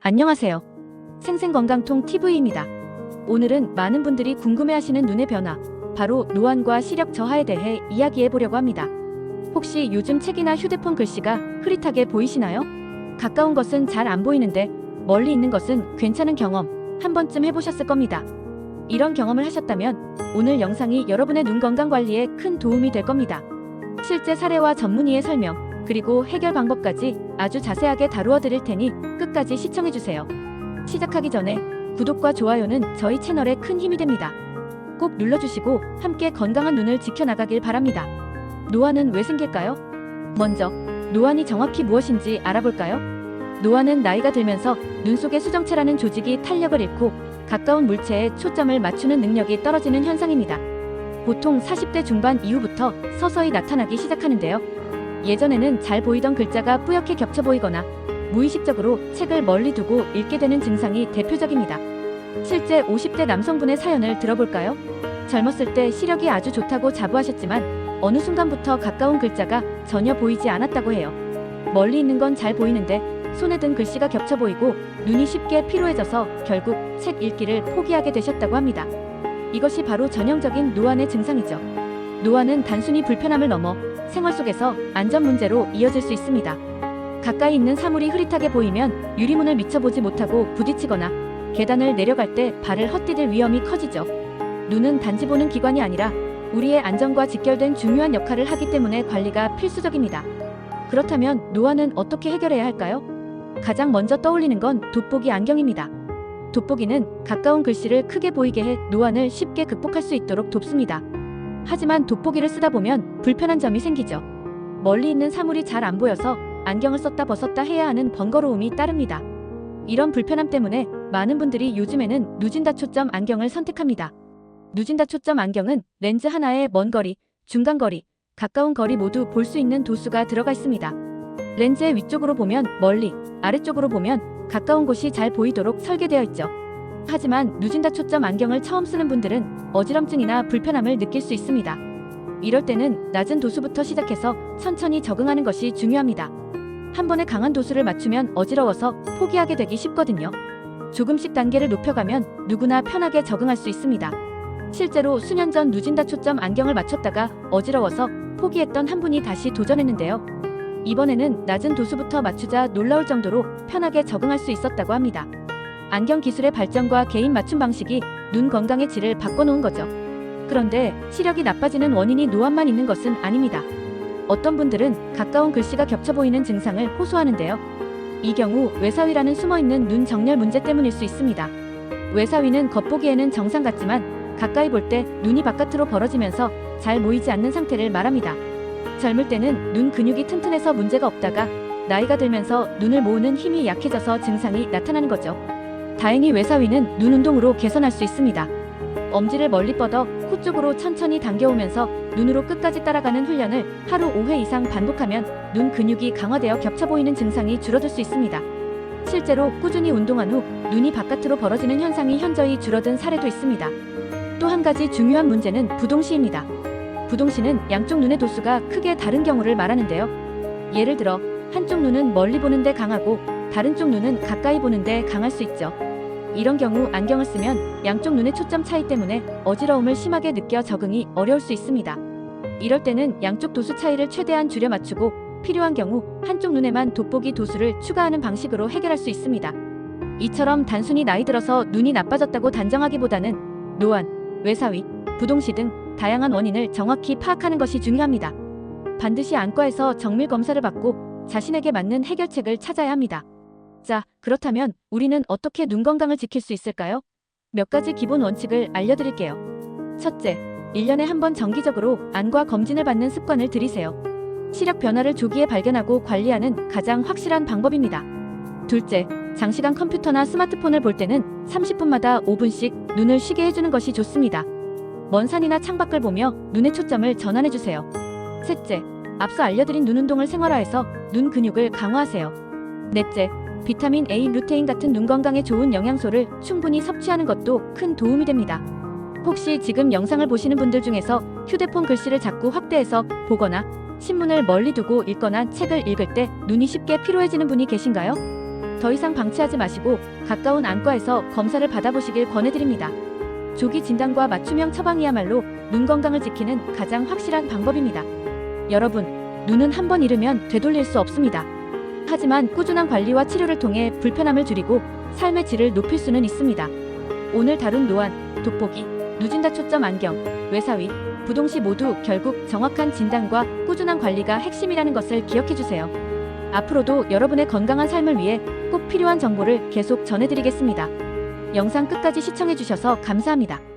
안녕하세요. 생생건강통 TV입니다. 오늘은 많은 분들이 궁금해하시는 눈의 변화, 바로 노안과 시력 저하에 대해 이야기해보려고 합니다. 혹시 요즘 책이나 휴대폰 글씨가 흐릿하게 보이시나요? 가까운 것은 잘 안 보이는데 멀리 있는 것은 괜찮은 경험 한 번쯤 해보셨을 겁니다. 이런 경험을 하셨다면 오늘 영상이 여러분의 눈 건강 관리에 큰 도움이 될 겁니다. 실제 사례와 전문의의 설명, 그리고 해결 방법까지 아주 자세하게 다루어 드릴 테니 끝까지 시청해주세요. 시작하기 전에 구독과 좋아요는 저희 채널에 큰 힘이 됩니다. 꼭 눌러주시고 함께 건강한 눈을 지켜나가길 바랍니다. 노안은 왜 생길까요? 먼저 노안이 정확히 무엇인지 알아볼까요? 노안은 나이가 들면서 눈 속의 수정체라는 조직이 탄력을 잃고 가까운 물체에 초점을 맞추는 능력이 떨어지는 현상입니다. 보통 40대 중반 이후부터 서서히 나타나기 시작하는데요. 예전에는 잘 보이던 글자가 뿌옇게 겹쳐 보이거나 무의식적으로 책을 멀리 두고 읽게 되는 증상이 대표적입니다. 실제 50대 남성분의 사연을 들어볼까요? 젊었을 때 시력이 아주 좋다고 자부하셨지만 어느 순간부터 가까운 글자가 전혀 보이지 않았다고 해요. 멀리 있는 건 잘 보이는데 손에 든 글씨가 겹쳐 보이고 눈이 쉽게 피로해져서 결국 책 읽기를 포기하게 되셨다고 합니다. 이것이 바로 전형적인 노안의 증상이죠. 노안은 단순히 불편함을 넘어 생활 속에서 안전 문제로 이어질 수 있습니다. 가까이 있는 사물이 흐릿하게 보이면 유리문을 미처 보지 못하고 부딪히거나 계단을 내려갈 때 발을 헛디딜 위험이 커지죠. 눈은 단지 보는 기관이 아니라 우리의 안전과 직결된 중요한 역할을 하기 때문에 관리가 필수적입니다. 그렇다면 노안은 어떻게 해결해야 할까요? 가장 먼저 떠올리는 건 돋보기 안경입니다. 돋보기는 가까운 글씨를 크게 보이게 해 노안을 쉽게 극복할 수 있도록 돕습니다. 하지만 돋보기를 쓰다 보면 불편한 점이 생기죠. 멀리 있는 사물이 잘 안 보여서 안경을 썼다 벗었다 해야 하는 번거로움이 따릅니다. 이런 불편함 때문에 많은 분들이 요즘에는 누진다 초점 안경을 선택합니다. 누진다 초점 안경은 렌즈 하나에 먼 거리, 중간 거리, 가까운 거리 모두 볼 수 있는 도수가 들어가 있습니다. 렌즈의 위쪽으로 보면 멀리, 아래쪽으로 보면 가까운 곳이 잘 보이도록 설계되어 있죠. 하지만 누진다 초점 안경을 처음 쓰는 분들은 어지럼증이나 불편함을 느낄 수 있습니다. 이럴 때는 낮은 도수부터 시작해서 천천히 적응하는 것이 중요합니다. 한 번에 강한 도수를 맞추면 어지러워서 포기하게 되기 쉽거든요. 조금씩 단계를 높여가면 누구나 편하게 적응할 수 있습니다. 실제로 수년 전 누진다 초점 안경을 맞췄다가 어지러워서 포기했던 한 분이 다시 도전했는데요. 이번에는 낮은 도수부터 맞추자 놀라울 정도로 편하게 적응할 수 있었다고 합니다. 안경 기술의 발전과 개인 맞춤 방식이 눈 건강의 질을 바꿔놓은 거죠. 그런데 시력이 나빠지는 원인이 노안만 있는 것은 아닙니다. 어떤 분들은 가까운 글씨가 겹쳐 보이는 증상을 호소하는데요. 이 경우 외사위라는 숨어있는 눈 정렬 문제 때문일 수 있습니다. 외사위는 겉보기에는 정상 같지만 가까이 볼 때 눈이 바깥으로 벌어지면서 잘 모이지 않는 상태를 말합니다. 젊을 때는 눈 근육이 튼튼해서 문제가 없다가 나이가 들면서 눈을 모으는 힘이 약해져서 증상이 나타나는 거죠. 다행히 외사위는 눈 운동으로 개선할 수 있습니다. 엄지를 멀리 뻗어 코 쪽으로 천천히 당겨오면서 눈으로 끝까지 따라가는 훈련을 하루 5회 이상 반복하면 눈 근육이 강화되어 겹쳐 보이는 증상이 줄어들 수 있습니다. 실제로 꾸준히 운동한 후 눈이 바깥으로 벌어지는 현상이 현저히 줄어든 사례도 있습니다. 또 한 가지 중요한 문제는 부동시입니다. 부동시는 양쪽 눈의 도수가 크게 다른 경우를 말하는데요. 예를 들어 한쪽 눈은 멀리 보는데 강하고 다른 쪽 눈은 가까이 보는데 강할 수 있죠. 이런 경우 안경을 쓰면 양쪽 눈의 초점 차이 때문에 어지러움을 심하게 느껴 적응이 어려울 수 있습니다. 이럴 때는 양쪽 도수 차이를 최대한 줄여 맞추고 필요한 경우 한쪽 눈에만 돋보기 도수를 추가하는 방식으로 해결할 수 있습니다. 이처럼 단순히 나이 들어서 눈이 나빠졌다고 단정하기보다는 노안, 외사위, 부동시 등 다양한 원인을 정확히 파악하는 것이 중요합니다. 반드시 안과에서 정밀 검사를 받고 자신에게 맞는 해결책을 찾아야 합니다. 자, 그렇다면 우리는 어떻게 눈 건강을 지킬 수 있을까요? 몇 가지 기본 원칙을 알려드릴게요. 첫째, 1년에 한 번 정기적으로 안과 검진을 받는 습관을 들이세요. 시력 변화를 조기에 발견하고 관리하는 가장 확실한 방법입니다. 둘째, 장시간 컴퓨터나 스마트폰을 볼 때는 30분마다 5분씩 눈을 쉬게 해주는 것이 좋습니다. 먼 산이나 창밖을 보며 눈의 초점을 전환해주세요. 셋째, 앞서 알려드린 눈 운동을 생활화해서 눈 근육을 강화하세요. 넷째, 비타민 A, 루테인 같은 눈 건강에 좋은 영양소를 충분히 섭취하는 것도 큰 도움이 됩니다. 혹시 지금 영상을 보시는 분들 중에서 휴대폰 글씨를 자꾸 확대해서 보거나 신문을 멀리 두고 읽거나 책을 읽을 때 눈이 쉽게 피로해지는 분이 계신가요? 더 이상 방치하지 마시고 가까운 안과에서 검사를 받아보시길 권해드립니다. 조기 진단과 맞춤형 처방이야말로 눈 건강을 지키는 가장 확실한 방법입니다. 여러분, 눈은 한번 잃으면 되돌릴 수 없습니다. 하지만 꾸준한 관리와 치료를 통해 불편함을 줄이고 삶의 질을 높일 수는 있습니다. 오늘 다룬 노안, 돋보기, 누진다 초점 안경, 외사위, 부동시 모두 결국 정확한 진단과 꾸준한 관리가 핵심이라는 것을 기억해주세요. 앞으로도 여러분의 건강한 삶을 위해 꼭 필요한 정보를 계속 전해드리겠습니다. 영상 끝까지 시청해주셔서 감사합니다.